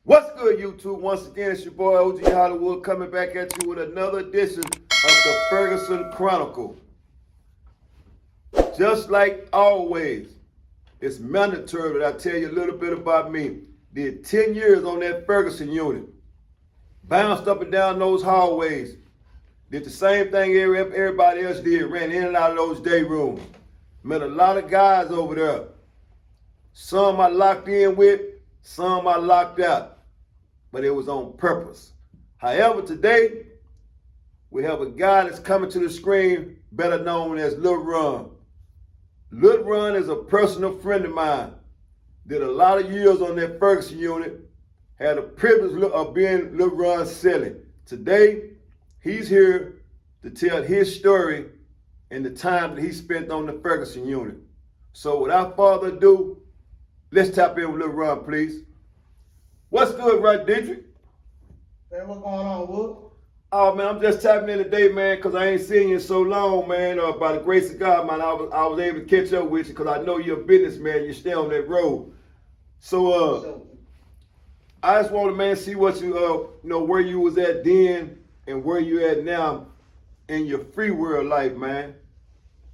What's good, YouTube? Once again, it's your boy OG Hollywood coming back at you with another edition of the Ferguson Chronicle. Just like always, it's mandatory that I tell you a little bit about me. Did 10 years on that Ferguson Unit. Bounced up and down those hallways. Did the same thing everybody else did. Ran in and out of those day rooms. Met a lot of guys over there. Some I locked in with, some I locked out. But it was on purpose. However, today, we have a guy that's coming to the screen, better known as LIL RON. LIL RON is a personal friend of mine. Did a lot of years on that Ferguson Unit. Had the privilege of being LIL RON's cellie. Today, he's here to tell his story and the time that he spent on the Ferguson Unit. So without further ado, let's tap in with LIL RON, please. What's good, Rodnick? Man, what's going on, Wood? Oh, man, I'm just tapping in today, man, because I ain't seen you in so long, man. By the grace of God, man, I was able to catch up with you because I know you're a businessman. You stay on that road. So, I just want to, man, see what you, where you was at then and where you at now in your free world life, man.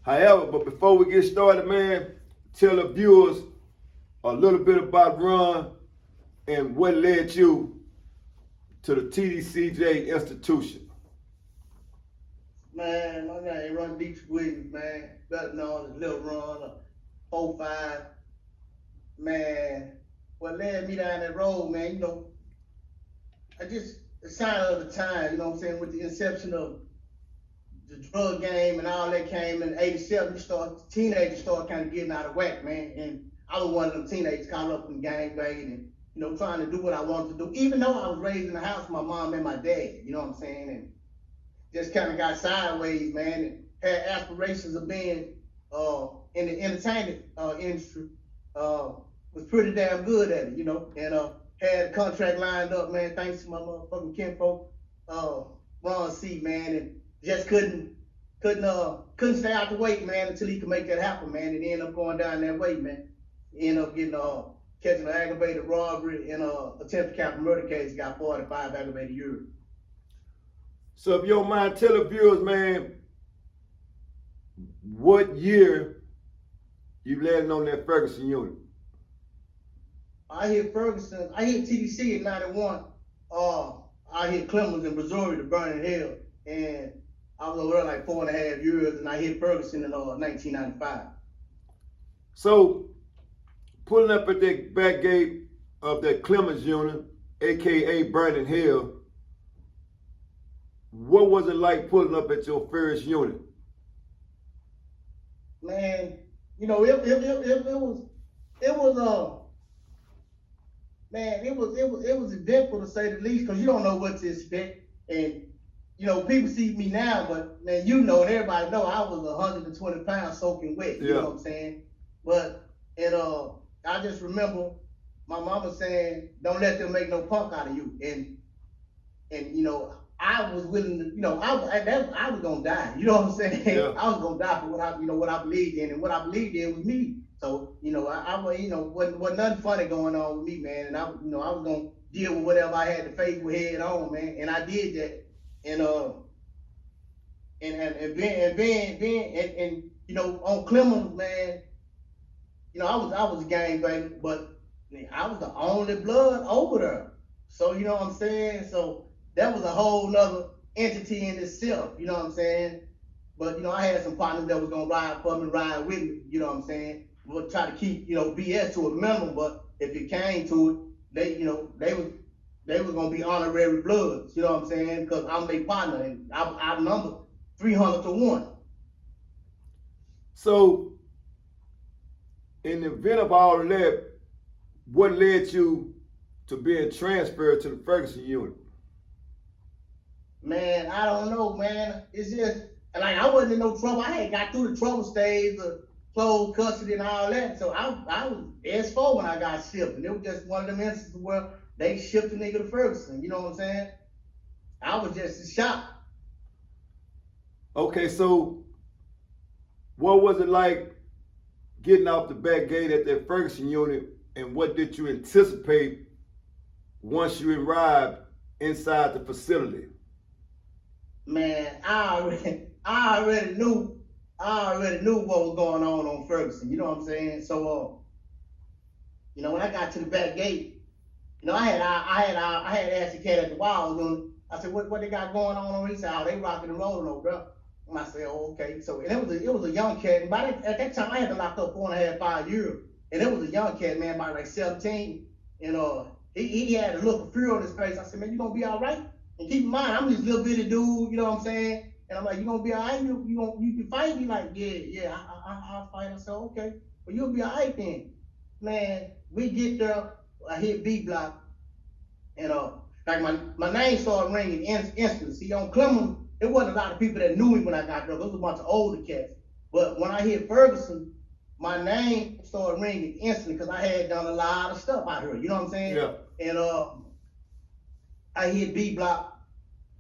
However, but before we get started, man, tell the viewers a little bit about Ron and what led you to the TDCJ institution. Man, my name Rodnick Williams, man. Better known as LIL RON, 4-5. Man, what led me down that road, man, the sign of the time, with the inception of the drug game and all that came in 87, teenagers started kind of getting out of whack, man. And I was one of them teenagers caught up in gang banging and, trying to do what I wanted to do, even though I was raised in the house with my mom and my dad, and just kind of got sideways, man, and had aspirations of being in the entertainment industry, was pretty damn good at it, and had a contract lined up, man, thanks to my motherfucking kinfolk, Ron C, man, and just couldn't stay out the way, man, until he could make that happen, man, and ended up going down that way, man. Ended up getting catching an aggravated robbery and attempted capital murder case, got 45 aggravated years. So if you don't mind, tell the viewers, man, what year you landed on that Ferguson Unit? I hit TDC in 91. I hit Clemens in Missouri to burn in hell. And I was over there like 4.5 years, and I hit Ferguson in 1995. So, pulling up at the back gate of that Clemens unit, AKA Burning Hell, what was it like pulling up at your first unit? Man, it was eventful to say the least, because you don't know what to expect. And people see me now, but man, and everybody know I was 120 pounds soaking wet. You know what I'm saying? But I just remember my mama saying, "Don't let them make no punk out of you." And I was willing to, I was gonna die. You know what I'm saying? Yeah. I was gonna die for what I believed in, and what I believed in was me. So wasn't nothing funny going on with me, man. And I was gonna deal with whatever I had to face with head on, man. And I did that. And on Clemens, man, I was a gang banger, but I was the only blood over there. So you know what I'm saying? So that was a whole nother entity in itself, you know what I'm saying? But I had some partners that was gonna ride for me, ride with me, you know what I'm saying? We'll try to keep, BS to a minimum, but if it came to it, they was gonna be honorary bloods, you know what I'm saying? Because I'm their partner, and I number 300 to 1. So, in the event of all of that, what led you to being transferred to the Ferguson Unit? Man, I don't know, man. It's just, like, I wasn't in no trouble. I had got through the trouble stage of closed custody and all that. So I was S4 when I got shipped. And it was just one of them instances where they shipped the nigga to Ferguson. You know what I'm saying? I was just in shock. Okay, so what was it like getting off the back gate at that Ferguson unit, and what did you anticipate once you arrived inside the facility? Man, I already knew what was going on Ferguson. You know what I'm saying? So, when I got to the back gate, I had asked the cat at the wall. I said, what they got going on? He said, oh, they rocking and rolling over there. And I said, oh, okay. So, and it was a young cat. And at that time, I had been locked up 4.5, 5 years. And it was a young cat, man, about like 17. And he had a look of fear on his face. I said, man, you gonna be all right? And keep in mind, I'm this little bitty dude, you know what I'm saying? And I'm like, you gonna be all right? You can fight? He like, yeah, I'll fight. I said, okay, well, you'll be all right then. Man, we get there, I hit B block, and like my name started ringing instantly. See, on Clemens, there wasn't a lot of people that knew me when I got there. There was a bunch of older cats. But when I hit Ferguson, my name started ringing instantly because I had done a lot of stuff out here. You know what I'm saying? Yeah. And I hit B block,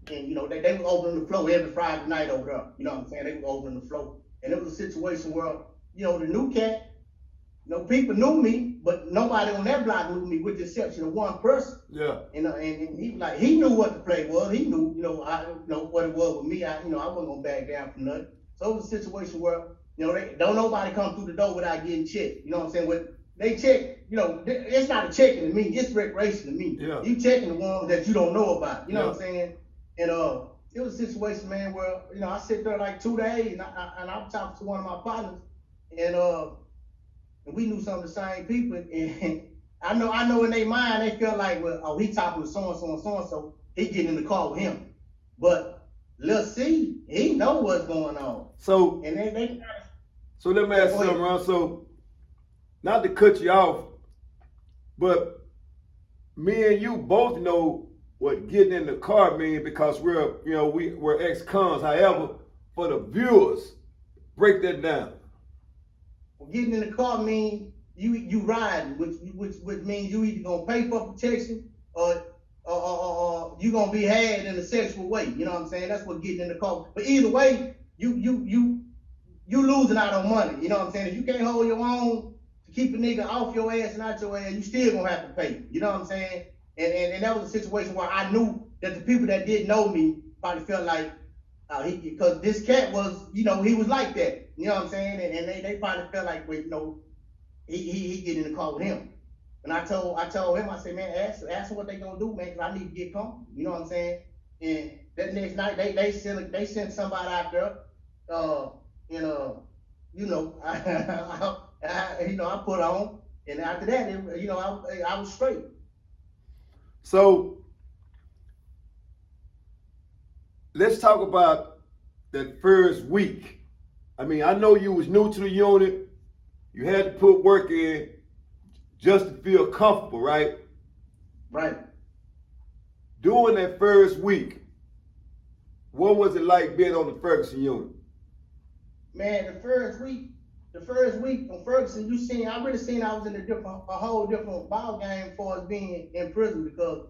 and they was opening the floor every Friday night over there. You know what I'm saying? They was opening the floor, and it was a situation where the new cat, people knew me, but nobody on that block knew me, with the exception of one person. Yeah. And he like he knew what the play was. He knew what it was with me. I wasn't gonna back down from nothing. So it was a situation where don't nobody come through the door without getting checked. You know what I'm saying? When they check, it's not a checking to me. It's recreation to me. Yeah. You checking the ones that you don't know about. You know what I'm saying? And it was a situation, man, where I sit there like 2 days, and I'm talking to one of my partners, and we knew some of the same people, and I know in their mind they felt like, well, oh, he talking with so and so and so and so, he getting in the car with him. But Lil C, he know what's going on. So so let me ask you something, Ron. So not to cut you off, but me and you both know what getting in the car means, because we're ex-cons. However, for the viewers, break that down. Getting in the car means you riding, which means you either gonna pay for protection or you gonna be had in a sexual way. You know what I'm saying? That's what getting in the car. But either way, you losing out on money. You know what I'm saying? If you can't hold your own to keep a nigga off your ass and out your ass, you still gonna have to pay. You know what I'm saying? And that was a situation where I knew that the people that didn't know me probably felt like, because this cat was, he was like that. You know what I'm saying? And they probably felt like, well, he get in the car with him. And I told him, I said, man, ask them what they gonna do, man, because I need to get comfortable. You know what I'm saying? And that next night they sent somebody out there, I put on, and after that, I was straight. So let's talk about that first week. I mean, I know you was new to the unit. You had to put work in just to feel comfortable, right? Right. During that first week, what was it like being on the Ferguson unit? Man, the first week on Ferguson, I really seen I was in a whole different ball game for us being in prison, because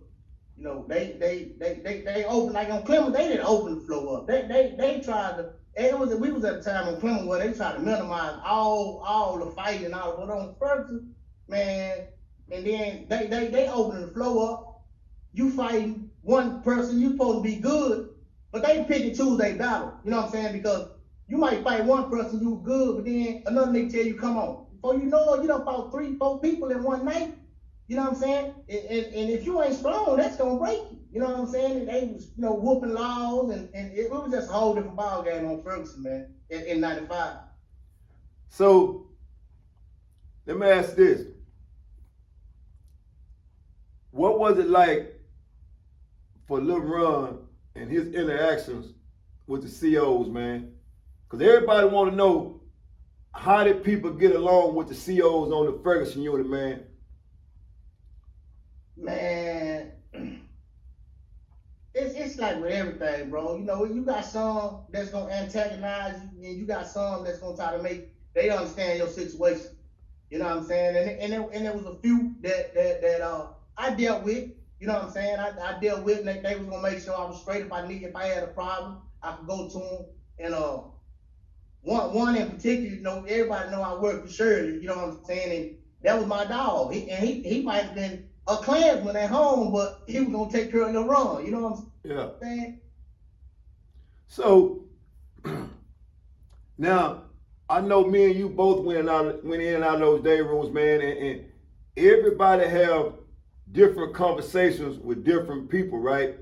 they opened, like on Clemens, they didn't open the floor up. They tried to. We was at a time on Clemens where they tried to minimize all the fighting and all, but on Ferguson, man, and then they opening the floor up. You fighting one person, you supposed to be good, but they pick and choose their battle. You know what I'm saying? Because you might fight one person, you good, but then another nigga tell you, come on. Before you know it, you done fought 3-4 people in one night. You know what I'm saying? And if you ain't strong, that's gonna break you. You know what I'm saying? And they was, whooping laws, and it was just a whole different ball game on Ferguson, man, in 95. So let me ask this. What was it like for Lil Ron and his interactions with the COs, man? Because everybody want to know, how did people get along with the COs on the Ferguson unit, man? Man, it's like with everything, bro. You got some that's gonna antagonize you, and you got some that's gonna try to they understand your situation. You know what I'm saying? And there was a few that I dealt with. You know what I'm saying? I dealt with, and they was gonna make sure I was straight. If I had a problem, I could go to them, and one in particular, you know, everybody know I work for Shirley, you know what I'm saying? And that was my dog. He might have been a Klansman at home, but he was gonna take care of LIL RON, you know what I'm saying? So now I know me and you both went in and out of those day rooms, man, and everybody have different conversations with different people, right?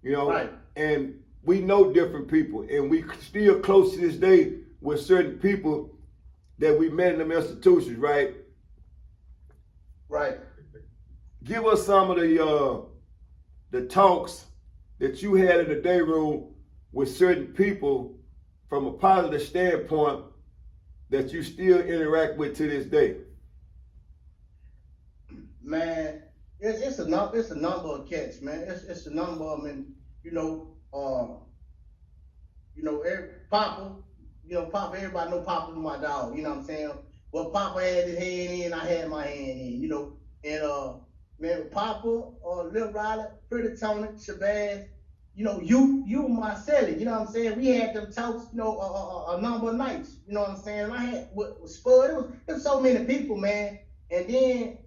You know, Right. And we know different people, and we still close to this day with certain people that we met in them institutions, right? Right. Give us some of the talks that you had in the day room with certain people from a positive standpoint that you still interact with to this day. Man, it's a number of cats, man. It's a number of them, and Papa, Papa. Everybody know Papa was my dog. You know what I'm saying? Well, Papa had his hand in, I had my hand in. You know, and man, Papa, Lil Riley, Pretty Tony, Shabazz, you my Sally. You know what I'm saying? We had them talks, a number of nights. You know what I'm saying? And I had with Spud. It was so many people, man. And then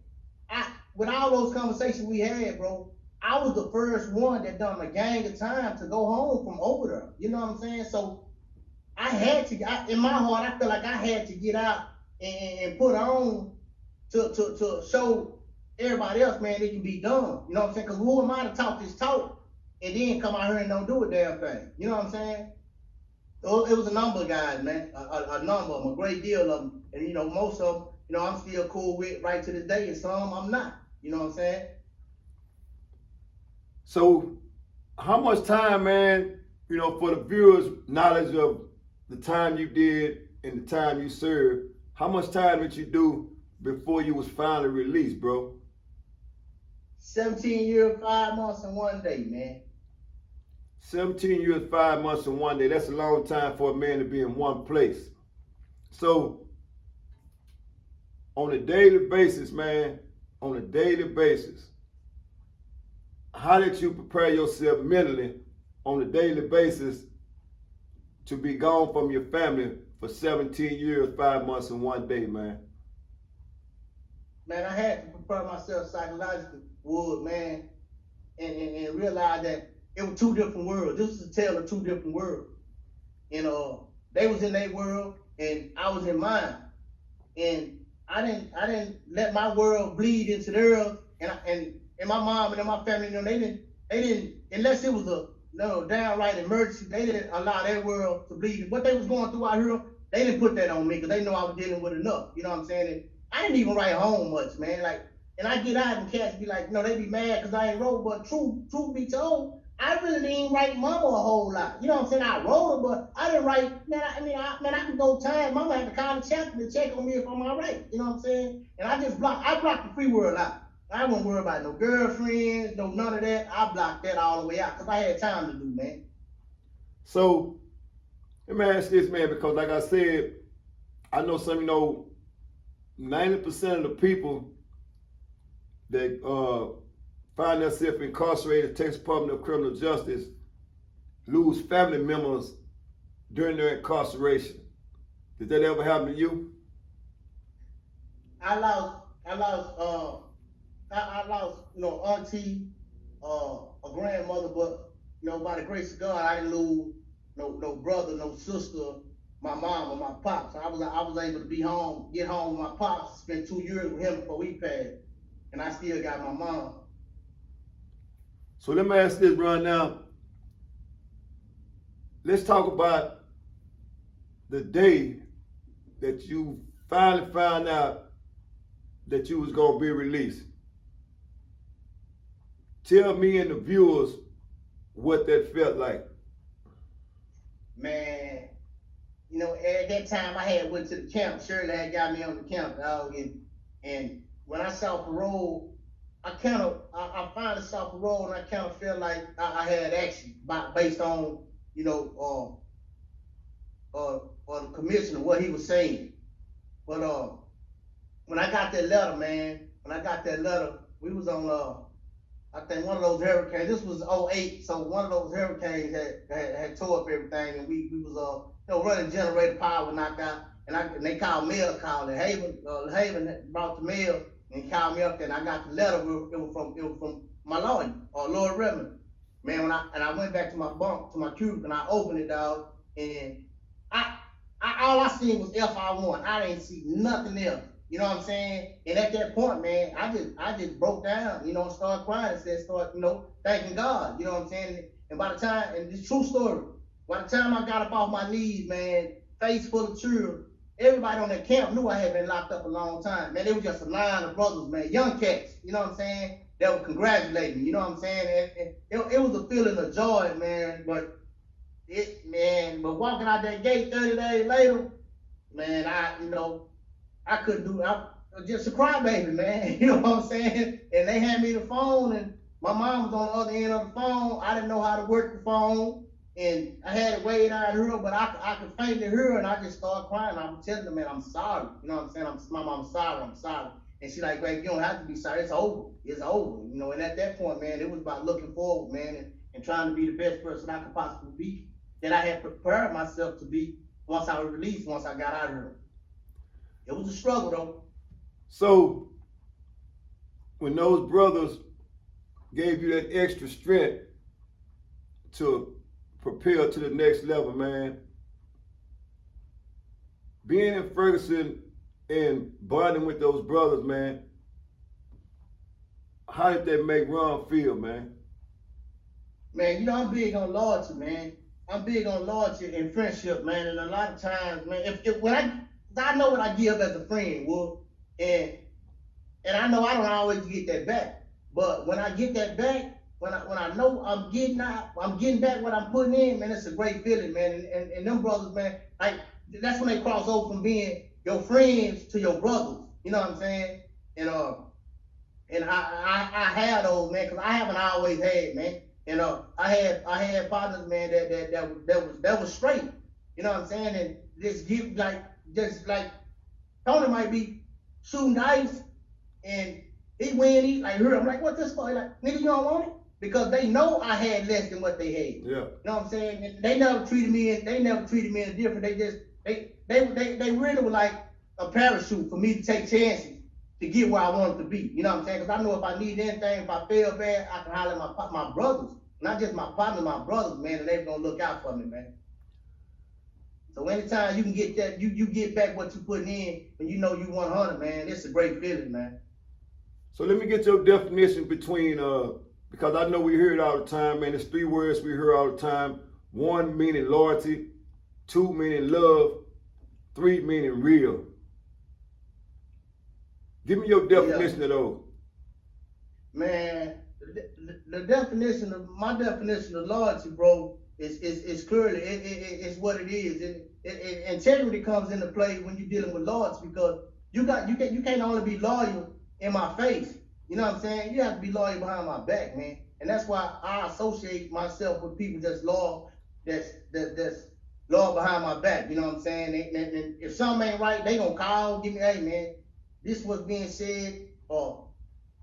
with all those conversations we had, bro, I was the first one that done a gang of time to go home from over there. You know what I'm saying? So I had to, in my heart, I feel like I had to get out and put on to show everybody else, man, it can be done. You know what I'm saying? Because who am I to talk this talk and then come out here and don't do a damn thing? You know what I'm saying? So it was a number of guys, man, a number of them, a great deal of them. And, most of them, I'm still cool with right to this day, and some I'm not. You know what I'm saying? So how much time, man, for the viewers' knowledge of the time you did and the time you served, how much time did you do before you was finally released, bro? 17 years, 5 months, and 1 day, man. 17 years, 5 months, and 1 day. That's a long time for a man to be in one place. So on a daily basis, man, how did you prepare yourself mentally on a daily basis to be gone from your family for 17 years, 5 months, and 1 day, man? Man, I had to prepare myself psychologically, man, and realize that it was two different worlds. This is a tale of two different worlds. And they was in their world, and I was in mine. And I didn't let my world bleed into theirs. And my mom and my family, they didn't, unless it was a downright emergency, they didn't allow their world to bleed. What they was going through out here, they didn't put that on me because they know I was dealing with enough. You know what I'm saying? And I didn't even write home much, man. And I get out and cats be like, they be mad because I ain't wrote. But truth be told, I really didn't write mama a whole lot. You know what I'm saying? I wrote her, but I didn't write. Man, I can go time. Mama had to call the chapter to check on me if I'm all right. You know what I'm saying? And I blocked the free world out. I wasn't worried about no girlfriends, none of that. I blocked that all the way out because I had time to do, man. So let me ask this, man, because like I said, I know 90% of the people that find themselves incarcerated in Texas Department of Criminal Justice lose family members during their incarceration. Did that ever happen to you? I lost, auntie, a grandmother, but by the grace of God, I didn't lose no brother, no sister, my mom or my pops. So I was able to get home with my pops, spend 2 years with him before he passed, and I still got my mom. So let me ask this, Ron. Now, let's talk about the day that you finally found out that you was gonna be released. Tell me and the viewers what that felt like. Man, at that time I had went to the camp. Shirley had got me on the camp, dog, and when I saw parole, I finally saw parole, and I kind of felt like I had action based on the commissioner, what he was saying. But when I got that letter, man, we was on I think one of those hurricanes. This was 2008, so one of those hurricanes had tore up everything, and we was running generator power knocked out, and they called mail call, and Haven brought the mail and called me up there, and I got the letter. It was from my lawyer, Lord Redmond. Man, when I went back to my bunk, to my cubicle, and I opened it, dog, and all I seen was FI1. I didn't see nothing else. You know what I'm saying? And at that point, man, I just broke down, and started crying and thanking God. You know what I'm saying? And by the time, and this true story, by the time I got up off my knees, man, face full of tears, everybody on that camp knew I had been locked up a long time. Man, it was just a line of brothers, man, young cats, you know what I'm saying? That would congratulate me, you know what I'm saying? And it was a feeling of joy, man, but walking out that gate 30 days later, man, I couldn't do it. I was just a crybaby, man. You know what I'm saying? And they handed me the phone, and my mom was on the other end of the phone. I didn't know how to work the phone, and I had it way down here, but I could faintly hear her, and I just started crying. I'm telling her, man, I'm sorry. You know what I'm saying? My mom, I'm sorry. And she like, "Baby, you don't have to be sorry. It's over. It's over." And at that point, man, it was about looking forward, man, and trying to be the best person I could possibly be, that I had prepared myself to be once I was released, once I got out of here. It was a struggle, though. So, when those brothers gave you that extra strength to prepare to the next level, man, being in Ferguson and bonding with those brothers, man, how did that make Ron feel, man? Man, I'm big on loyalty, man. I'm big on loyalty and friendship, man. And a lot of times, man, when I know what I give as a friend, and I know I don't always get that back. But when I get that back, when I know I'm getting back what I'm putting in, man, it's a great feeling, man. And them brothers, man, like that's when they cross over from being your friends to your brothers. You know what I'm saying? And I have those, man, because I haven't always had, man. I had partners, man, that was straight. You know what I'm saying? And just like Tony might be shooting dice, and he win, he like, here, I'm like, what this for? He like, nigga, you don't want it? Because they know I had less than what they had. Yeah. You know what I'm saying? And they never treated me any different. They really were like a parachute for me to take chances to get where I wanted to be. You know what I'm saying? Because I know if I need anything, if I fail bad, I can holler at my brothers. Not just my partners, my brothers, man, and they're gonna look out for me, man. So anytime you can get that, you get back what you putting in, and you know you 100, man, it's a great feeling, man. So let me get your definition between, because I know we hear it all the time, man. There's 3 words we hear all the time. 1 meaning loyalty, 2 meaning love, 3 meaning real. Give me your definition of those. Man, the definition of my definition of loyalty, bro, is clearly it's what it is. Integrity comes into play when you're dealing with loyalty, because you can't only be loyal in my face. You know what I'm saying? You have to be loyal behind my back, man. And that's why I associate myself with people that's loyal, that's loyal behind my back. You know what I'm saying? And if something ain't right, they gonna call, give me, hey man, this was being said, or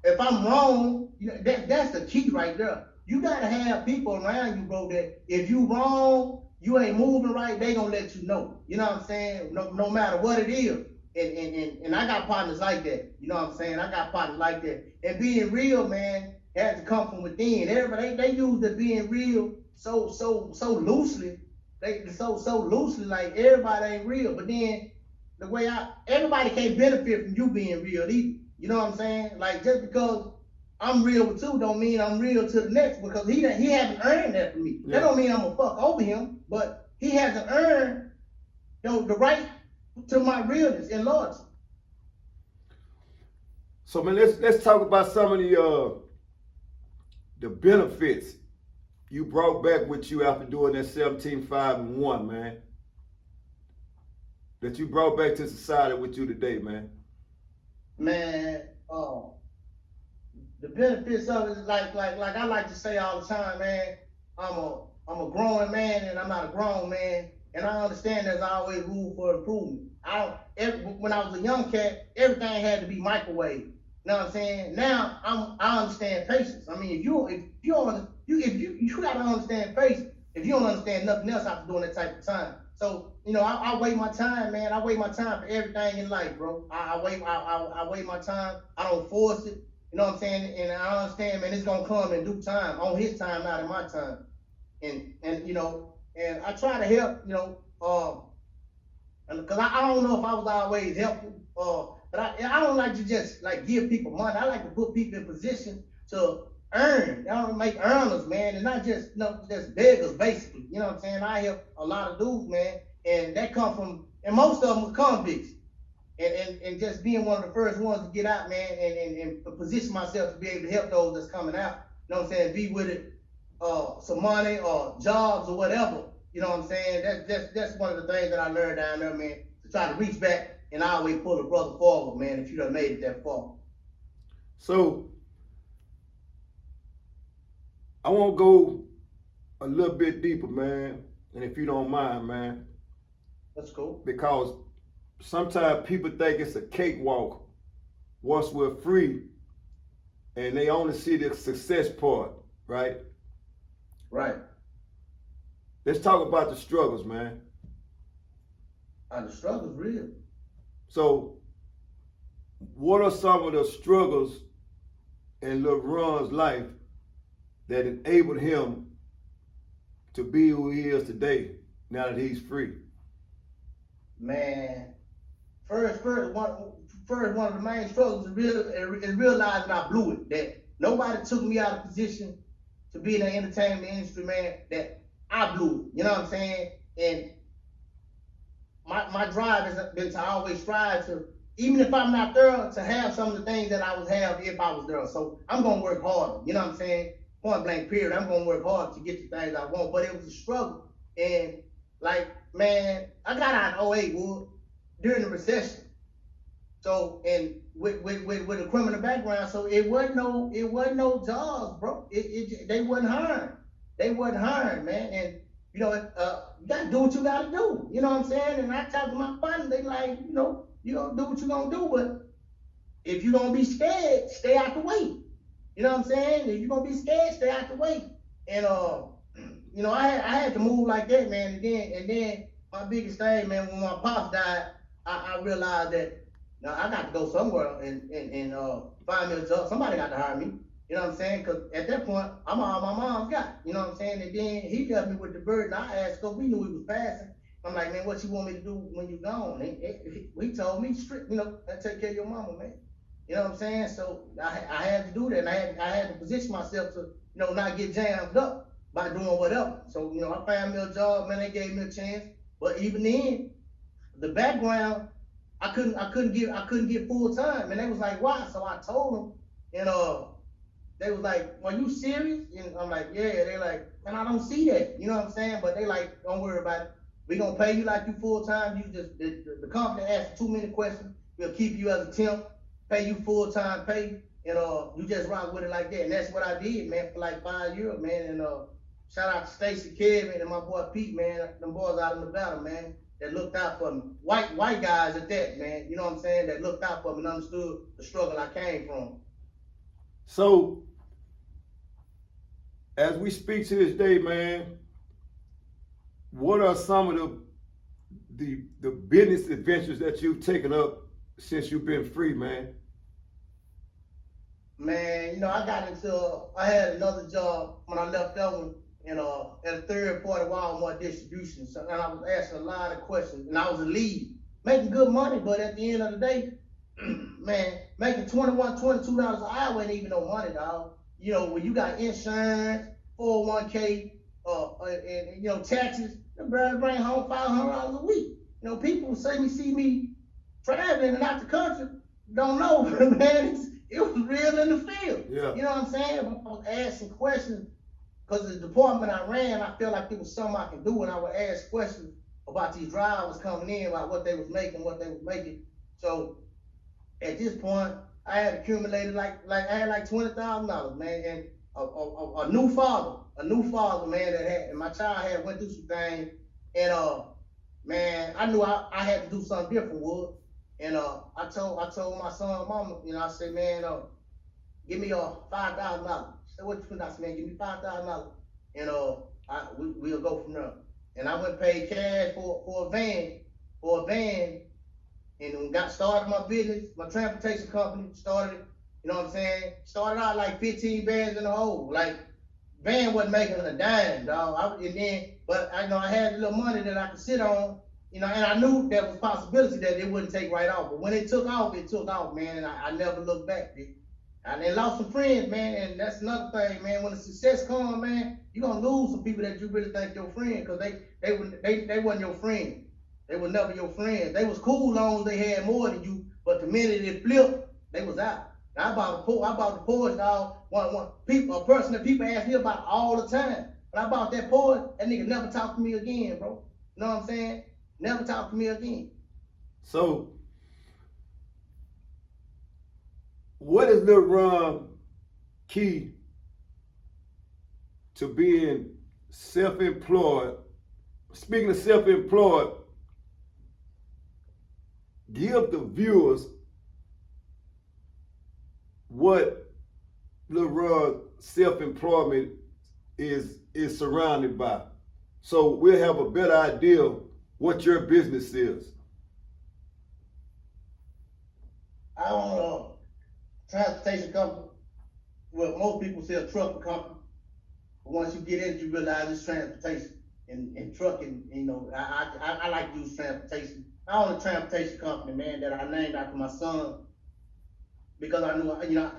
if I'm wrong, that's the key right there. You gotta have people around you, bro, that if you wrong, you ain't moving right, they gonna let you know. You know what I'm saying? No matter what it is. And I got partners like that. You know what I'm saying? I got partners like that. And being real, man, has to come from within. Everybody, they use the being real so loosely. So loosely, like everybody ain't real. But then the way everybody can't benefit from you being real either. You know what I'm saying? Like, just because I'm real with you don't mean I'm real to the next, because he hasn't earned that from me. Yeah. That don't mean I'm gonna fuck over him, but he hasn't earned the right to my realness and loyalty. So man, let's talk about some of the benefits you brought back with you after doing that 17-5-1, man. That you brought back to society with you today, man. Man, the benefits of it is like I like to say all the time, man. I'm a growing man, and I'm not a grown man, and I understand there's always room for improvement. When I was a young cat, everything had to be microwave. You know what I'm saying? Now I understand patience. I mean, if you gotta understand patience if you don't understand nothing else after doing that type of time. So, you know, I wait my time, man. I wait my time for everything in life, bro. I wait my time. I don't force it. You know what I'm saying? And I understand, man, it's gonna come in due time, on his time, not in my time. And you know, and I try to help, you know, because I don't know if I was always helpful, but I don't like to just like give people money. I like to put people in position to earn. I don't make earners, man, and not just, you know, just beggars, basically. You know what I'm saying? I help a lot of dudes, man, and that come from, and most of them are convicts. And just being one of the first ones to get out, man, and position myself to be able to help those that's coming out. You know what I'm saying? Be with it, some money or jobs or whatever. You know what I'm saying? That's one of the things that I learned down there, man, to try to reach back and always pull a brother forward, man, if you done made it that far. So I want to go a little bit deeper, man, and if you don't mind, man. That's cool. Because sometimes people think it's a cakewalk once we're free, and they only see the success part, right? Right. Let's talk about the struggles, man. The struggle's real. So, what are some of the struggles in Lil Ron's life that enabled him to be who he is today, now that he's free? Man, first one of the main struggles is realizing I blew it. That nobody took me out of position to be in the entertainment industry, man. That I blew it. You know what I'm saying? And my drive has been to always strive to, even if I'm not there, to have some of the things that I would have if I was there. So I'm gonna work harder. You know what I'm saying? Point blank period. I'm gonna work hard to get the things I want. But it was a struggle. And like, man, I got out in 08, Wood, during the recession. So, and with a criminal background, so it wasn't no jobs, bro. They wasn't hiring, man. And you know, you gotta do what you gotta do. You know what I'm saying? And I talk to my partner, they like, you know, you gonna do what you gonna do, but if you gonna be scared, stay out the way. You know what I'm saying? If you gonna be scared, stay out the way. And you know, I had to move like that, man. And then my biggest thing, man, when my pops died, I realized that now I got to go somewhere and find me a job. Somebody got to hire me. You know what I'm saying? Because at that point, I'm all my mom's got. You know what I'm saying? And then he left me with the burden. I asked, because we knew he was passing. I'm like, man, what you want me to do when you gone? He told me strict, you know, I take care of your mama, man. You know what I'm saying? So I had to do that, and I had to position myself to, you know, not get jammed up by doing whatever. So, you know, I found me a job, man, they gave me a chance. But even then, the background, I couldn't get full time. And they was like, why? So I told them, and they was like, are you serious? And I'm like, yeah. They like, and I don't see that. You know what I'm saying? But they like, don't worry about it. We gonna pay you like you full time. You just the company asks too many questions. We'll keep you as a temp, pay you full time pay, and you just rock with it like that. And that's what I did, man, for like 5 years, man. And shout out to Stacy, Kevin, and my boy Pete, man. Them boys out in Nevada, man, that looked out for me. White guys at that, man. You know what I'm saying? That looked out for me and understood the struggle I came from. So, as we speak to this day, man, what are some of the business adventures that you've taken up since you've been free, man? Man, you know, I had another job when I left that one, and at a third party Walmart distribution. So, and I was asking a lot of questions, and I was a lead, making good money, but at the end of the day, man, making $21, $22 an hour ain't even no money, dog. You know, when you got insurance, 401k, and you know, taxes, the brother bring home $500 a week. You know, people see me traveling and out the country, don't know, man, it was real in the field. Yeah. You know what I'm saying? I was asking questions, because the department I ran, I felt like there was something I could do, and I would ask questions about these drivers coming in, about what they was making, So at this point, I had accumulated I had like $20,000, man, and a new father, man, and my child had went through some things, and man, I knew I had to do something different, Wood. And I told my son, mama, you know, I said, man, give me $5,000. She said, what you think? I said, man, give me $5,000, and we'll go from there. and I went and paid cash for a van, and got started my business, my transportation company, started, you know what I'm saying? Started out like 15 bands in the hole. Like, van wasn't making a dime, dog. But I know I had a little money that I could sit on, you know, and I knew there was possibility that it wouldn't take right off. But when it took off, man, and I never looked back, dude. I then lost some friends, man, and that's another thing, man. When the success comes, man, you're gonna lose some people that you really think your friend, because they wasn't your friend. They were never your friends. They was cool long as they had more than you, but the minute it flipped, they was out. Now, I bought the Porsche, dog. A person that people ask me about all the time. When I bought that Porsche, that nigga never talked to me again, bro. You know what I'm saying? Never talked to me again. So, what is Lil Ron key to being self-employed? Speaking of self-employed, give the viewers what Lil Ron self-employment is surrounded by, so we'll have a better idea what your business is. I own a transportation company. Well, most people say a trucking company. But once you get in it, you realize it's transportation and trucking. You know, I like to use transportation. I own a transportation company, man, that I named after my son, because I knew, you know,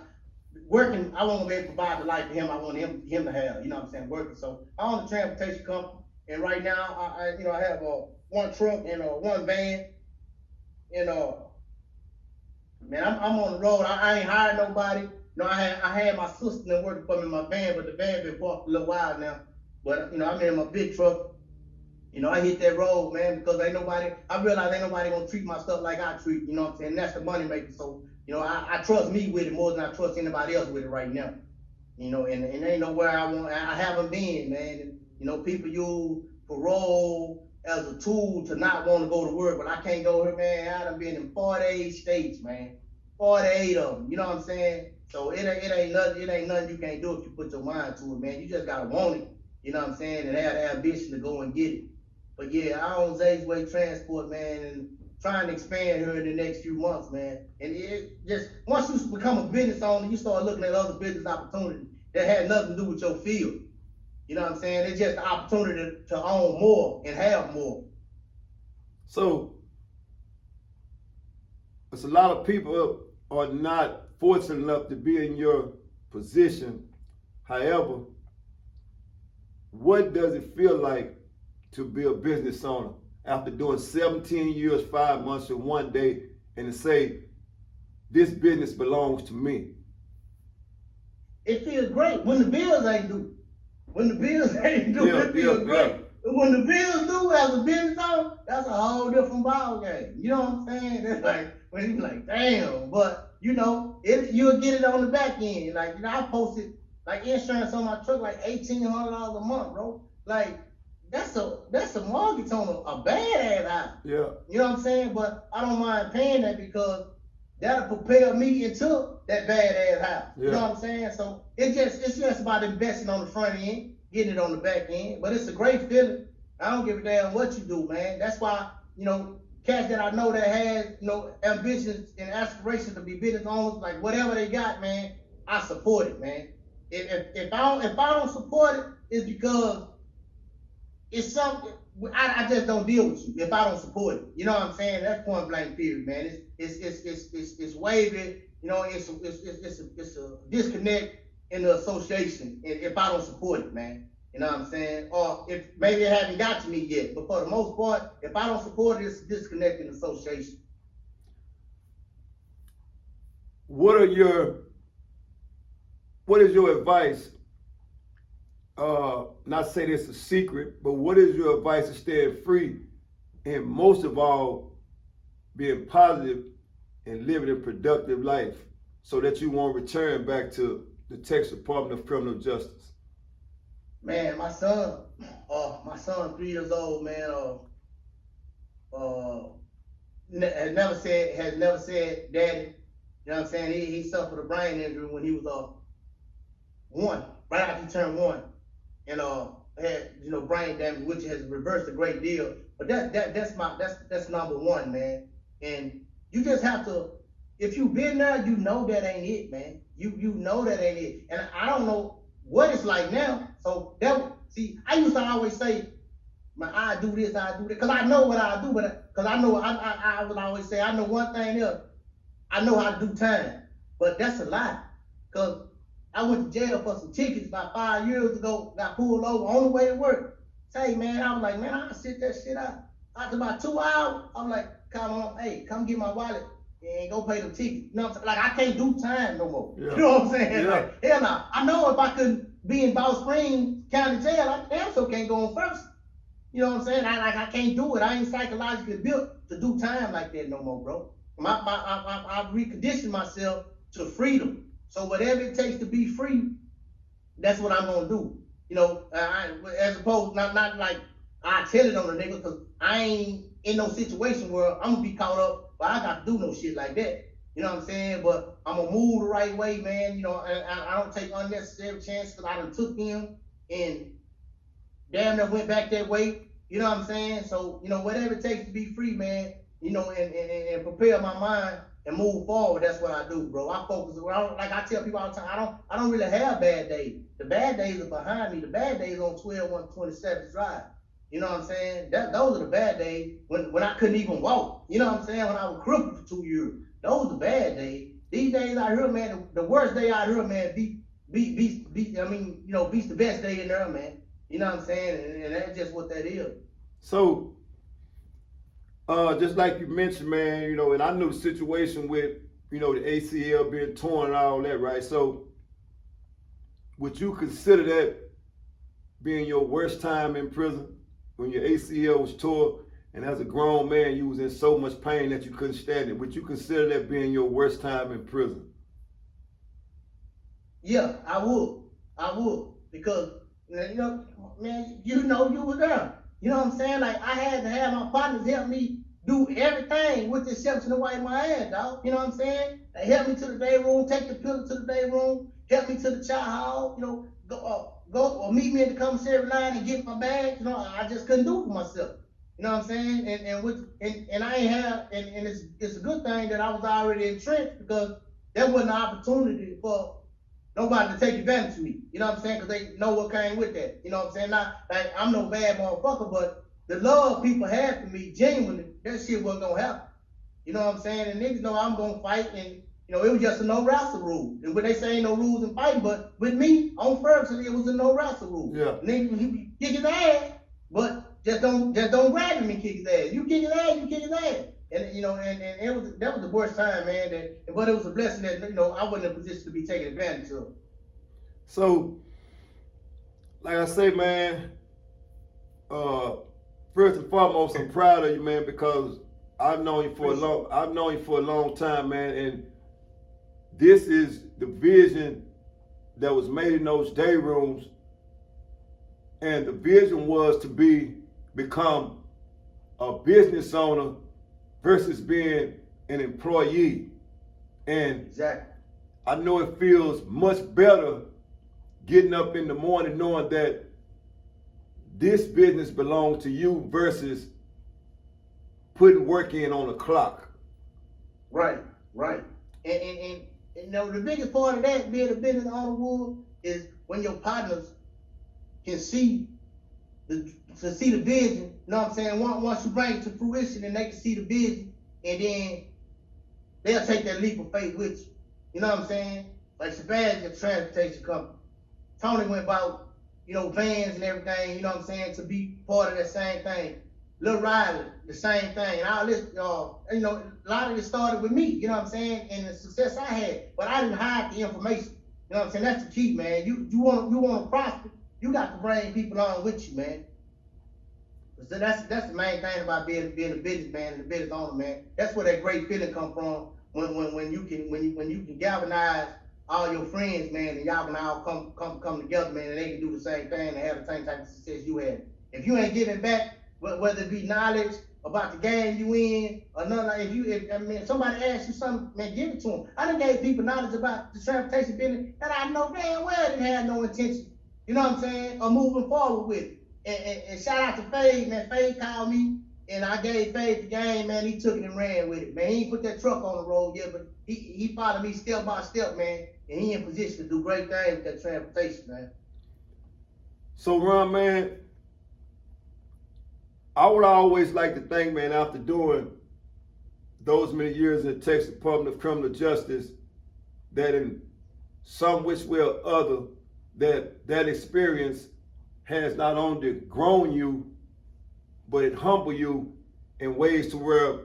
working, I want to be able to provide the life for him I want him to have, you know what I'm saying, working. So I own a transportation company, and right now, I have one truck and one van, and man, I'm on the road. I ain't hired nobody. You know, I had my sister that worked for me in my van, but the van been parked a little while now. But, you know, I'm in my big truck. You know, I hit that road, man, because I realize ain't nobody gonna treat my stuff like I treat, you know what I'm saying? That's the money maker. So, you know, I trust me with it more than I trust anybody else with it right now. You know, and ain't nowhere I haven't been, man. And, you know, people use parole as a tool to not want to go to work, but I can't go here, man. I done been in 48 states, man. 48 of them, you know what I'm saying? So it ain't nothing you can't do if you put your mind to it, man. You just gotta want it, you know what I'm saying, and have the ambition to go and get it. But yeah, I own Zay's Way Transport, man, and trying to expand here in the next few months, man. And it just, once you become a business owner, you start looking at other business opportunities that had nothing to do with your field. You know what I'm saying? It's just the opportunity to own more and have more. So, there's a lot of people are not fortunate enough to be in your position. However, what does it feel like to be a business owner after doing 17 years, 5 months, and 1 day, and to say, this business belongs to me? It feels great when the bills ain't due. When the bills ain't due, it feels great. But when the bills due as a business owner, that's a whole different ball game. You know what I'm saying? That's like, when you like, damn, but you know, you'll get it on the back end. Like, you know, I posted like insurance on my truck, like $1,800 a month, bro. Like, that's a mortgage on a bad ass house. Yeah. You know what I'm saying? But I don't mind paying that because that'll propel me into that bad ass house. Yeah. You know what I'm saying? So it's just about investing on the front end, getting it on the back end. But it's a great feeling. I don't give a damn what you do, man. That's why, you know, cats that I know that has, you know, ambitions and aspirations to be business owners, like whatever they got, man, I support it, man. If I don't support it, it's because it's something I just don't deal with you if I don't support it. You know what I'm saying? That's point blank period, man. It's wavy. You know, it's a disconnect in the association if I don't support it, man. You know what I'm saying? Or if maybe it hasn't got to me yet, but for the most part, if I don't support it, it's a disconnect in the association. What is your advice? Not say this a secret, but what is your advice to staying free and most of all being positive and living a productive life so that you won't return back to the Texas Department of Criminal Justice? Man, my son 3 years old, man, has never said daddy. You know what I'm saying? He suffered a brain injury when he was 1, right after he turned 1. And had, you know, brain damage, which has reversed a great deal. But that's number one, man. And you just have to, if you've been there, you know that ain't it, man. You know that ain't it. And I don't know what it's like now. So see, I used to always say, man, I do this, because I know what I do, but because I know I would always say, I know one thing else, I know how to do time. But that's a lie. Because I went to jail for some tickets about 5 years ago, got pulled over on the way to work. Say, man, I was like, man, I'll sit that shit out. After about 2 hours, I'm like, come on, hey, come get my wallet and go pay the ticket. You know what I'm saying? Like, I can't do time no more. Yeah. You know what I'm saying? Yeah. Like, hell no. I know if I couldn't be in Ball Springs County Jail, I damn sure can't go on first. You know what I'm saying? I can't do it. I ain't psychologically built to do time like that no more, bro. I've reconditioned myself to freedom. So whatever it takes to be free, that's what I'm gonna do. You know, as opposed, not like I tell it on the nigga, because I ain't in no situation where I'm gonna be caught up, but I got to do no shit like that. You know what I'm saying? But I'm gonna move the right way, man. You know, I don't take unnecessary chances, because I done took them and damn near went back that way. You know what I'm saying? So, you know, whatever it takes to be free, man, you know, and prepare my mind and move forward, that's what I do, bro. I focus around, like I tell people all the time, I don't really have bad days. The bad days are behind me. The bad days on 12-127 Drive. You know what I'm saying? Those are the bad days when I couldn't even walk. You know what I'm saying? When I was crippled for 2 years. Those are the bad days. These days out here, man, the worst day out here, man, beats the best day in there, man. You know what I'm saying? And that's just what that is. So, just like you mentioned, man, you know, and I knew the situation with, you know, the ACL being torn and all that, right? So, would you consider that being your worst time in prison, when your ACL was torn, and as a grown man, you was in so much pain that you couldn't stand it? Would you consider that being your worst time in prison? Yeah, I would, because, you know, man, you know you were there. You know what I'm saying? Like, I had to have my partners help me do everything, with the exception of wiping my ass, dog. You know what I'm saying? They help me to the day room, take the pillow to the day room, help me to the chow hall, you know, go or meet me at the commissary line and get my bag. You know, I just couldn't do it for myself. You know what I'm saying? And I ain't have, and it's a good thing that I was already entrenched, because there wasn't an opportunity for nobody to take advantage of me. You know what I'm saying? Because they know what came with that. You know what I'm saying? Not like I'm no bad motherfucker, but the love people have for me, genuinely, that shit wasn't gonna happen. You know what I'm saying? And niggas know I'm gonna fight, and you know, it was just a no wrestle rule. And when they say ain't no rules in fighting, but with me on Ferguson, it was a no wrestle rule. Yeah. Nigga, he kick his ass, but just don't grab him and kick his ass. You kick his ass, you kick his ass. And you know, and that was the worst time, man. But it was a blessing that, you know, I wasn't in a position to be taken advantage of. So, like I say, man, first and foremost, I'm proud of you, man, because I've known you for a long time, man, and this is the vision that was made in those day rooms, and the vision was to become a business owner versus being an employee. And exactly. I know it feels much better getting up in the morning knowing that this business belongs to you versus putting work in on the clock. Right. And you know, the biggest part of that, being a business owner, is when your partners can see the vision. You know what I'm saying? Once you bring it to fruition, and they can see the vision, and then they'll take that leap of faith with you. You know what I'm saying? Like Sebastian, a transportation company. Tony went about, you know, vans and everything, you know what I'm saying, to be part of that same thing. Lil Riley, the same thing. And all this, you know, a lot of it started with me, you know what I'm saying, and the success I had. But I didn't hide the information. You know what I'm saying? That's the key, man. You want to prosper, you got to bring people on with you, man. So that's the main thing about being a businessman and a business owner, man. That's where that great feeling come from, when you can galvanize all your friends, man, and y'all can all come together, man, and they can do the same thing and have the same type of success you had. If you ain't giving back, whether it be knowledge about the game you in, or nothing, if somebody asks you something, man, give it to them. I done gave people knowledge about the transportation business that I know damn well didn't have no intention You know what I'm saying? Or moving forward with it. And shout out to Fade, man. Fade called me and I gave Fade the game, man. He took it and ran with it, man. He ain't put that truck on the road yet, but he followed me step by step, man. And he in position to do great things with that transportation, man. So Ron, man, I would always like to think, man, after doing those many years in the Texas Department of Criminal Justice, that in some which way or other, that experience has not only grown you, but it humbled you in ways to where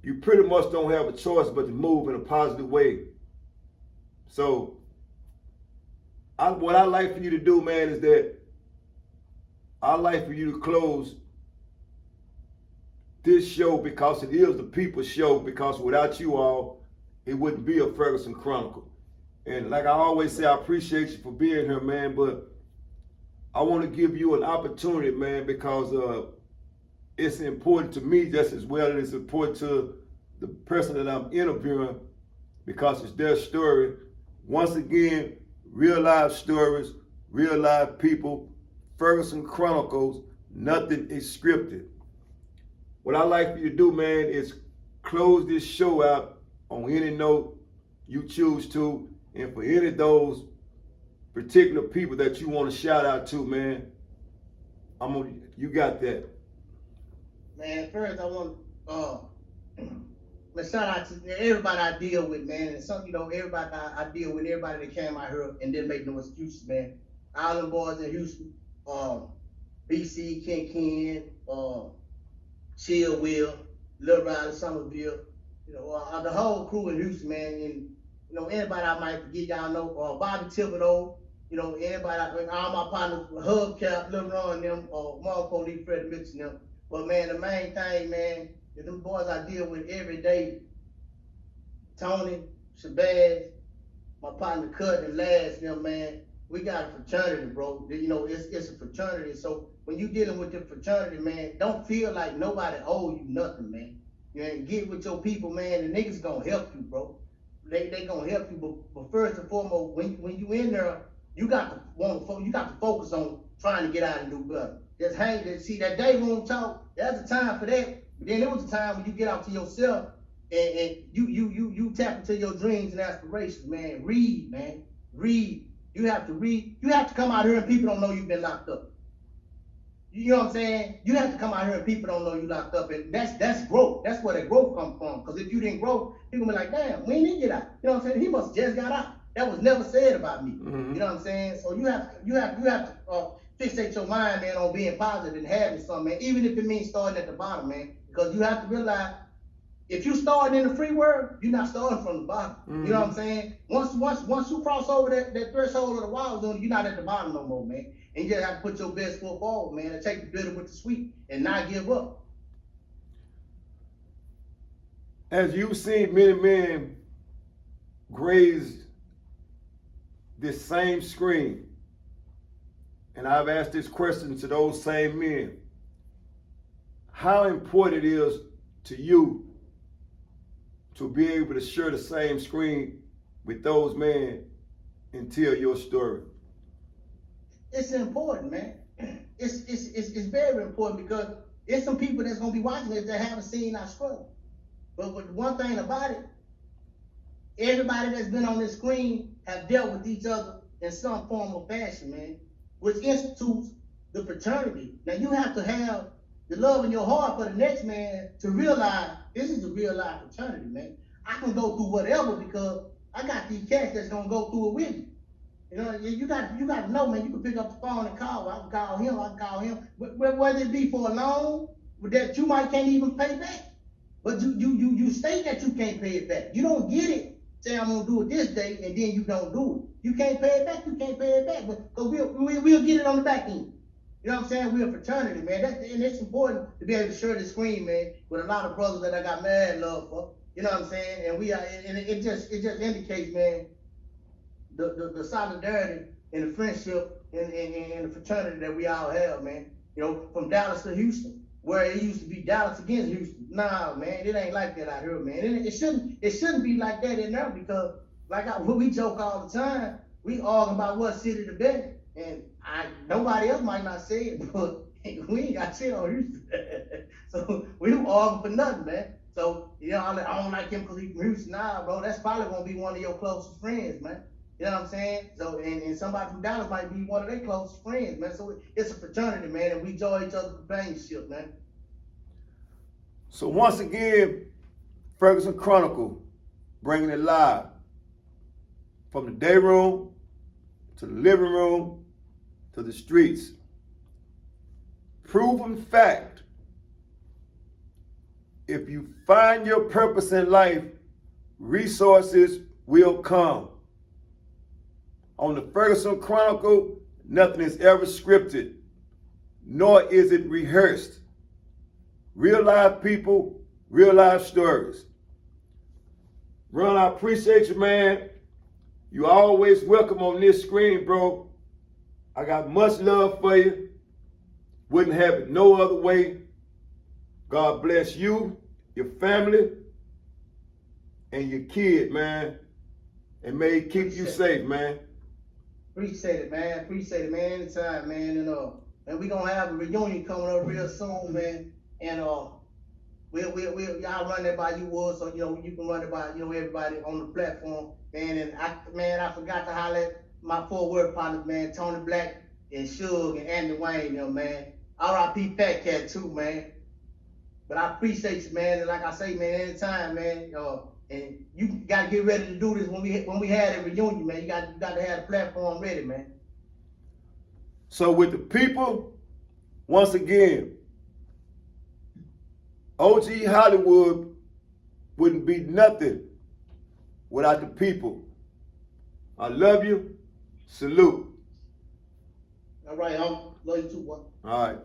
you pretty much don't have a choice but to move in a positive way. So what I like for you to do, man, is that I like for you to close this show, because it is the people's show, because without you all, it wouldn't be a Ferguson Chronicle. And like I always say, I appreciate you for being here, man, but I want to give you an opportunity, man, because it's important to me just as well as it's important to the person that I'm interviewing, because it's their story. Once again, real life stories, real life people, Ferguson Chronicles, nothing is scripted. What I like for you to do, man, is close this show out on any note you choose to, and for any of those particular people that you want to shout out to, man, you got that. Man, first I want to shout out to everybody I deal with, man. And some, everybody I deal with, everybody that came out here and didn't make no excuses, man. All them boys in Houston, BC, Ken, Chill Will, Lil Ron, Somerville, the whole crew in Houston, man. And anybody I might forget, y'all know, Bobby Thibodeau, anybody, all my partners, Hubcap, Lil Ron, them, Marco Lee, Freddie Mitchell, them. But man, the main thing, man, is them boys I deal with every day. Tony, Shabazz, my partner Cut and Last, them, man. We got a fraternity, bro. It's a fraternity. So when you dealing with the fraternity, man, don't feel like nobody owe you nothing, man. Get with your people, man. The niggas gonna help you, bro. They gonna help you. But first and foremost, when you in there, you got to focus on trying to get out and do better. Just see that Dayroom talk. That's the time for that. But then there was a time when you get out to yourself and you tap into your dreams and aspirations, man. Read, man. Read. You have to read. You have to come out here and people don't know you've been locked up. You know what I'm saying? You have to come out here and people don't know you locked up, and that's growth. That's where that growth comes from. Because if you didn't grow, people be like, damn, when did he get out? You know what I'm saying? He must just got out. That was never said about me. Mm-hmm. You know what I'm saying? So you have to fixate your mind, man, on being positive and having something, man. Even if it means starting at the bottom, man. Because you have to realize, if you starting in the free world, you're not starting from the bottom. Mm-hmm. You know what I'm saying? Once you cross over that threshold of the wild zone, you're not at the bottom no more, man. And you just have to put your best foot forward, man, and take the bitter with the sweet and not give up. As you've seen many men graze this same screen, and I've asked this question to those same men, how important it is to you to be able to share the same screen with those men and tell your story? It's important, man. It's very important, because it's some people that's gonna be watching this that haven't seen our struggle. But one thing about it, everybody that's been on this screen have dealt with each other in some form or fashion, man, which institutes the fraternity. Now you have to have the love in your heart for the next man to realize this is a real life fraternity, man. I can go through whatever because I got these cats that's gonna go through it with me. You got to know, man. You can pick up the phone and call. I can call him. Whether it be for a loan that you might can't even pay back, but you state that you can't pay it back. You don't get it. Say I'm gonna do it this day, and then you don't do it. You can't pay it back. You can't pay it back, because we'll get it on the back end. You know what I'm saying? We're a fraternity, man. And it's important to be able to share the screen, man, with a lot of brothers that I got mad love for. You know what I'm saying? And it just indicates, man, the solidarity and the friendship and the fraternity that we all have, man. From Dallas to Houston, where it used to be Dallas against Houston. Nah, man, it ain't like that out here, man. And it shouldn't be like that in there, because we joke all the time. We argue about what city the best. And nobody else might not say it, but we ain't got shit on Houston. So we don't argue for nothing, man. So, you know, I don't like him because he's from Houston. Nah, bro, that's probably gonna be one of your closest friends, man. You know what I'm saying? So, and somebody from Dallas might be one of their closest friends, man. So it's a fraternity, man, and we enjoy each other's companionship, man. So once again, Ferguson Chronicle, bringing it live from the day room to the living room to the streets. Proven fact, if you find your purpose in life, resources will come. On the Ferguson Chronicle, nothing is ever scripted, nor is it rehearsed. Real life people, real life stories. Ron, I appreciate you, man. You always welcome on this screen, bro. I got much love for you. Wouldn't have it no other way. God bless you, your family, and your kid, man. And may He keep you safe, man. Appreciate it, man. Appreciate it, man. Anytime, man. And we gonna have a reunion coming up real soon, man. And y'all run that by you, Wood, so you know you can run it by everybody on the platform, man. And I forgot to holler at my four-word partners, man. Tony Black and Suge and Andy Wayne, man. R.I.P. Fat Cat too, man. But I appreciate you, man. And like I say, man, anytime, man. And you gotta get ready to do this when we had a reunion, man. You got to have the platform ready, man. So with the people, once again, OG Hollywood wouldn't be nothing without the people. I love you. Salute. All right, I love you too, boy. All right.